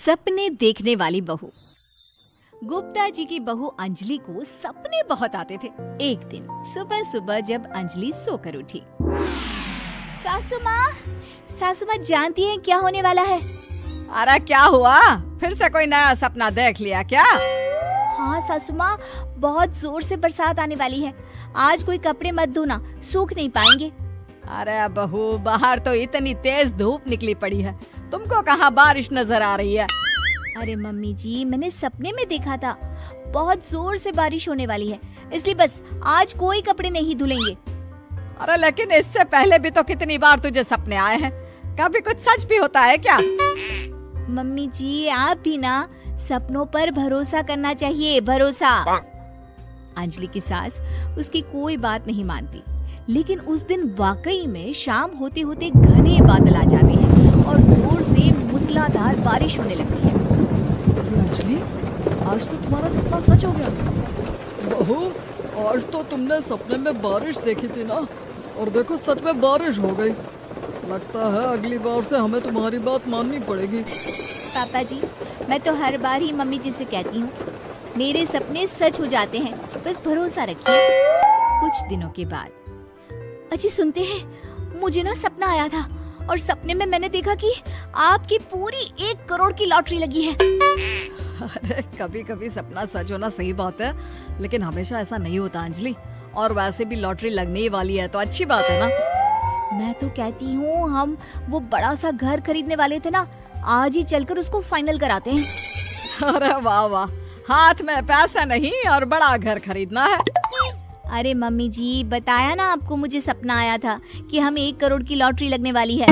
सपने देखने वाली बहू। गुप्ता जी की बहू अंजलि को सपने बहुत आते थे। एक दिन सुबह सुबह जब अंजलि सोकर उठी, सासू माँ जानती हैं क्या होने वाला है? अरे क्या हुआ, फिर से कोई नया सपना देख लिया क्या? हाँ सासू माँ, बहुत जोर से बरसात आने वाली है। आज कोई कपड़े मत धोना, सूख नहीं पाएंगे। अरे बहू, बाहर तो इतनी तेज धूप निकली पड़ी है, तुमको कहाँ बारिश नजर आ रही है? अरे मम्मी जी, मैंने सपने में देखा था बहुत जोर से बारिश होने वाली है, इसलिए बस आज कोई कपड़े नहीं धुलेंगे। अरे लेकिन इससे पहले भी तो कितनी बार तुझे सपने आए हैं, कभी कुछ सच भी होता है क्या? मम्मी जी, आप भी ना सपनों पर भरोसा करना चाहिए, भरोसा। अंजलि की सास उसकी कोई बात नहीं मानती, लेकिन उस दिन वाकई में शाम होते होते घने बादल आ जाते हैं और जोर से मूसलाधार बारिश होने लगती है। अंजलि, आज तो तुम्हारा सपना सच हो गया। बहू, आज तो तुमने सपने में बारिश देखी थी ना, और देखो सच में बारिश हो गई। लगता है अगली बार से हमें तुम्हारी बात माननी पड़ेगी। पापा जी, मैं तो हर बार ही मम्मी जी से कहती हूँ, मेरे सपने सच हो जाते हैं, बस भरोसा रखिए। कुछ दिनों के बाद, अजी सुनते हैं, मुझे ना सपना आया था और सपने में मैंने देखा कि आपकी पूरी 1 करोड़ की लॉटरी लगी है। अरे कभी कभी सपना सच होना सही बात है, लेकिन हमेशा ऐसा नहीं होता अंजलि। और वैसे भी लॉटरी लगने ही वाली है तो अच्छी बात है ना। मैं तो कहती हूँ, हम वो बड़ा सा घर खरीदने वाले थे ना, आज ही चलकर उसको फाइनल कराते हैं। अरे वाह वाह, हाथ में पैसा नहीं और बड़ा घर खरीदना है। अरे मम्मी जी, बताया ना आपको, मुझे सपना आया था कि हमें 1 करोड़ की लॉटरी लगने वाली है।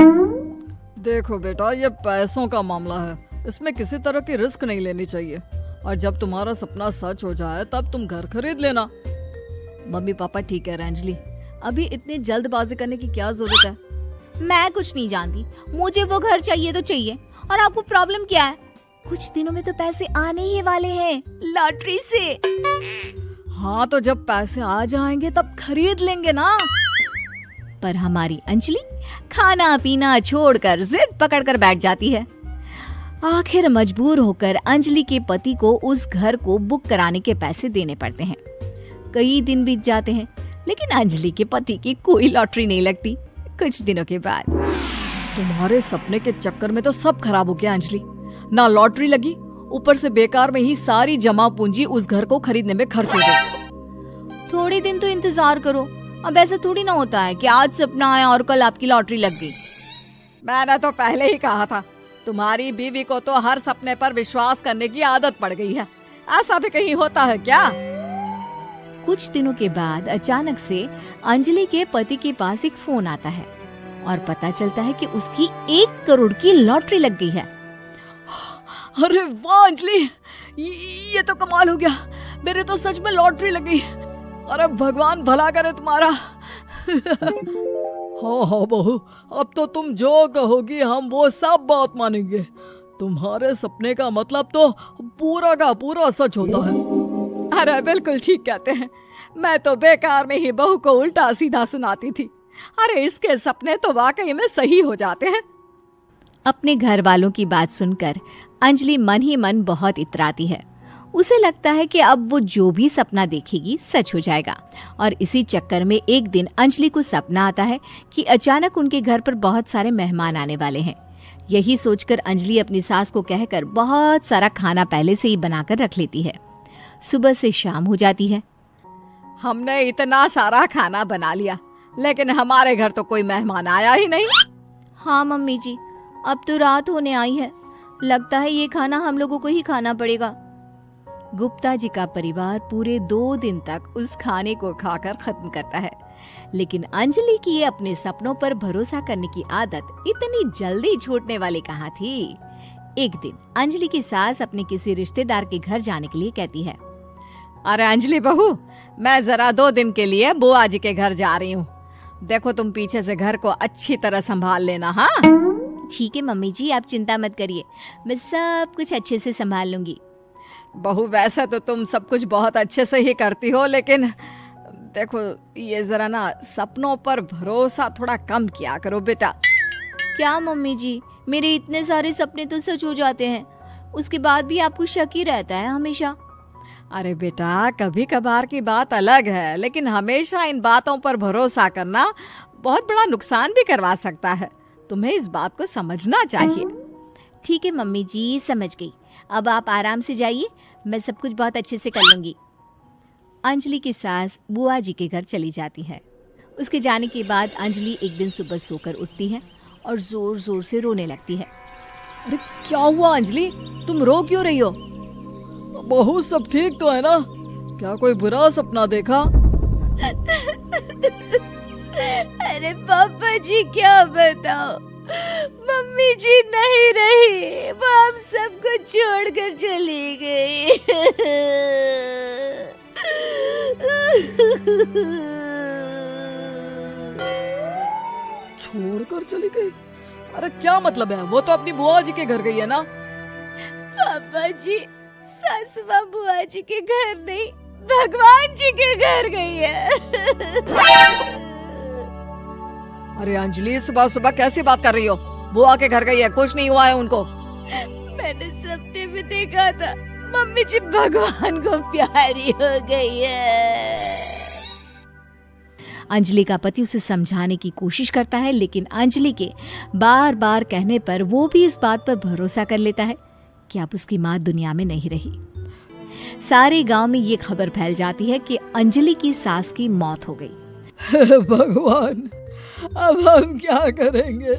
देखो बेटा, ये पैसों का मामला है, इसमें किसी तरह की रिस्क नहीं लेनी चाहिए। और जब तुम्हारा सपना सच हो जाए तब तुम घर खरीद लेना। मम्मी पापा ठीक है अंजलि, अभी इतनी जल्दबाजी करने की क्या जरूरत है? मैं कुछ नहीं जानती, मुझे वो घर चाहिए तो चाहिए। और आपको प्रॉब्लम क्या है? कुछ दिनों में तो पैसे आने ही वाले हैं लॉटरी से। हाँ, तो जब पैसे आ जाएंगे तब खरीद लेंगे ना। पर हमारी अंजलि खाना पीना छोड़कर जिद पकड़कर बैठ जाती है। आखिर मजबूर होकर अंजलि के पति को उस घर को बुक कराने के पैसे देने पड़ते हैं। कई दिन बीत जाते हैं, लेकिन अंजलि के पति की कोई लॉटरी नहीं लगती। कुछ दिनों के बाद, तुम्हारे सपने के चक्कर में तो सब खराब हो गया अंजलि। ना लॉटरी लगी, ऊपर से बेकार में ही सारी जमा पूंजी उस घर को खरीदने में खर्च हो गई। थोड़े दिन तो इंतजार करो, अब ऐसा थोड़ी ना होता है कि आज सपना आया और कल आपकी लॉटरी लग गई। मैंने तो पहले ही कहा था, तुम्हारी बीवी को तो हर सपने पर विश्वास करने की आदत पड़ गई है। ऐसा भी कहीं होता है क्या? कुछ दिनों के बाद अचानक से अंजलि के पति के पास एक फोन आता है और पता चलता है कि उसकी 1 करोड़ की लॉटरी लग गई है। अरे वाह अंजलि, ये तो कमाल हो गया, मेरे तो सच में लॉटरी लगी। अरे भगवान भला करे तुम्हारा। हाँ हाँ बहू, अब तो तुम जो कहोगी हम वो सब बात मानेंगे। तुम्हारे सपने का मतलब तो पूरा का पूरा सच होता है। अरे बिल्कुल ठीक कहते हैं, मैं तो बेकार में ही बहू को उल्टा सीधा सुनाती थी। अरे इसके सपने तो वाकई में सही हो जाते हैं। अपने घर वालों की बात सुनकर अंजलि मन ही मन बहुत इतराती है। उसे लगता है कि अब वो जो भी सपना देखेगी सच हो जाएगा। और इसी चक्कर में एक दिन अंजलि को सपना आता है कि अचानक उनके घर पर बहुत सारे मेहमान आने वाले हैं। यही सोचकर अंजलि अपनी सास को कहकर बहुत सारा खाना पहले से ही बनाकर रख लेती है। सुबह से शाम हो जाती है। हमने इतना सारा खाना बना लिया, लेकिन हमारे घर तो कोई मेहमान आया ही नहीं। हाँ मम्मी जी, अब तो रात होने आई है, लगता है ये खाना हम लोगों को ही खाना पड़ेगा। गुप्ता जी का परिवार पूरे 2 दिन तक उस खाने को खाकर खत्म करता है, लेकिन अंजलि की अपने सपनों पर भरोसा करने की आदत इतनी जल्दी छूटने वाली कहाँ थी। एक दिन अंजलि की सास अपने किसी रिश्तेदार के घर जाने के लिए कहती है, अरे अंजलि बहू, मैं जरा 2 दिन के लिए बुआ जी के घर जा रही हूँ। देखो तुम पीछे से घर को अच्छी तरह संभाल लेना। हाँ ठीक है मम्मी जी, आप चिंता मत करिए, मैं सब कुछ अच्छे से संभाल लूंगी। बहू, वैसे तो तुम सब कुछ बहुत अच्छे से ही करती हो, लेकिन देखो ये जरा ना सपनों पर भरोसा थोड़ा कम किया करो बेटा। क्या मम्मी जी, मेरे इतने सारे सपने तो सच हो जाते हैं, उसके बाद भी आपको शक ही रहता है हमेशा। अरे बेटा, कभी कभार की बात अलग है, लेकिन हमेशा इन बातों पर भरोसा करना बहुत बड़ा नुकसान भी करवा सकता है। तुम्हें इस बात को समझना चाहिए। ठीक है मम्मी जी, समझ गई। अब आप आराम से जाइए, मैं सब कुछ बहुत अच्छे से कर लूंगी। अंजलि की सास बुआ जी के घर चली जाती है। उसके जाने के बाद अंजलि एक दिन सुबह सोकर उठती है और जोर जोर से रोने लगती है। अरे क्या हुआ अंजलि, तुम रो क्यों रही हो? बहू सब ठीक तो है ना? क्या कोई बुरा सपना देखा? अरे पापा जी क्या बताओ, मम्मी जी नहीं रही, वो हम सबको छोड़कर चली गई। छोड़कर चली गई? अरे क्या मतलब है? वो तो अपनी बुआ जी के घर गई है ना? पापा जी, सासू माँ बुआ जी के घर नहीं, भगवान जी के घर गई है। अरे अंजलि, सुबह सुबह कैसी बात कर रही हो? बुआ के घर गई है, कुछ नहीं हुआ है उनको। मैंने सपने में देखा था, मम्मी जी भगवान को प्यारी हो गई है। अंजलि का पति उसे समझाने की कोशिश करता है, लेकिन अंजलि के बार बार कहने पर वो भी इस बात पर भरोसा कर लेता है कि अब उसकी माँ दुनिया में नहीं रही। सारे गांव में ये खबर फैल जाती है कि अंजलि की सास की मौत हो गई। भगवान, अब हम क्या करेंगे?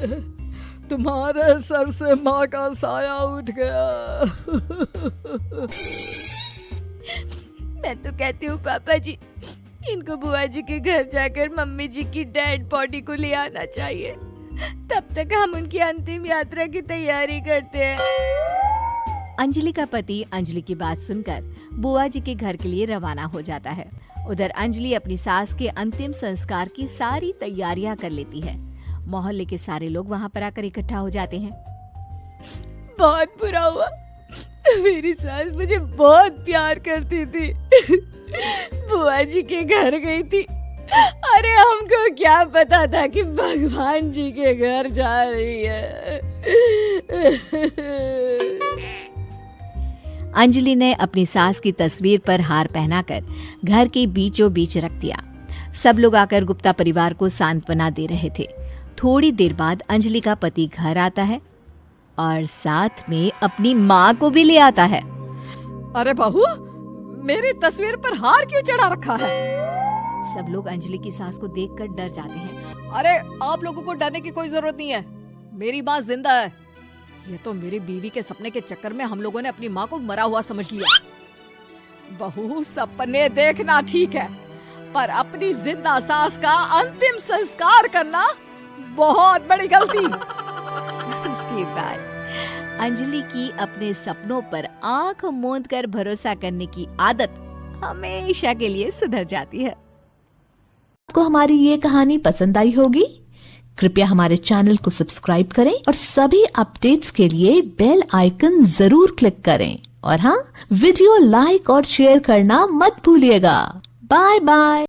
तुम्हारे सर से माँ का साया उठ गया। मैं तो कहती हूँ पापा जी, इनको बुआ जी के घर जाकर मम्मी जी की डेड बॉडी को ले आना चाहिए, तब तक हम उनकी अंतिम यात्रा की तैयारी करते हैं। अंजलि का पति अंजलि की बात सुनकर बुआ जी के घर के लिए रवाना हो जाता है। उधर अंजलि अपनी सास के अंतिम संस्कार की सारी तैयारियां कर लेती है। मोहल्ले के सारे लोग वहां पर आकर इकट्ठा हो जाते हैं। बहुत बुरा हुआ, मेरी सास मुझे बहुत प्यार करती थी, बुआ जी के घर गई थी। अरे हमको क्या पता था कि भगवान जी के घर जा रही है। अंजलि ने अपनी सास की तस्वीर पर हार पहनाकर घर के बीचों बीच रख दिया। सब लोग आकर गुप्ता परिवार को सांत्वना दे रहे थे। थोड़ी देर बाद अंजलि का पति घर आता है और साथ में अपनी माँ को भी ले आता है। अरे बहू, मेरी तस्वीर पर हार क्यों चढ़ा रखा है? सब लोग अंजलि की सास को देखकर डर जाते हैं। अरे आप लोगों को डरने की कोई जरूरत नहीं है, मेरी माँ जिंदा है। ये तो मेरी बीवी के सपने के चक्कर में हम लोगों ने अपनी माँ को मरा हुआ समझ लिया। बहू, सपने देखना ठीक है, पर अपनी जिंदा सास का अंतिम संस्कार करना बहुत बड़ी गलती। इसके बाद अंजलि की अपने सपनों पर आंख मूंद कर भरोसा करने की आदत हमेशा के लिए सुधर जाती है। आपको हमारी ये कहानी पसंद आई होगी? कृपया हमारे चैनल को सब्सक्राइब करें और सभी अपडेट्स के लिए बेल आइकन जरूर क्लिक करें। और हाँ, वीडियो लाइक और शेयर करना मत भूलिएगा। Bye bye.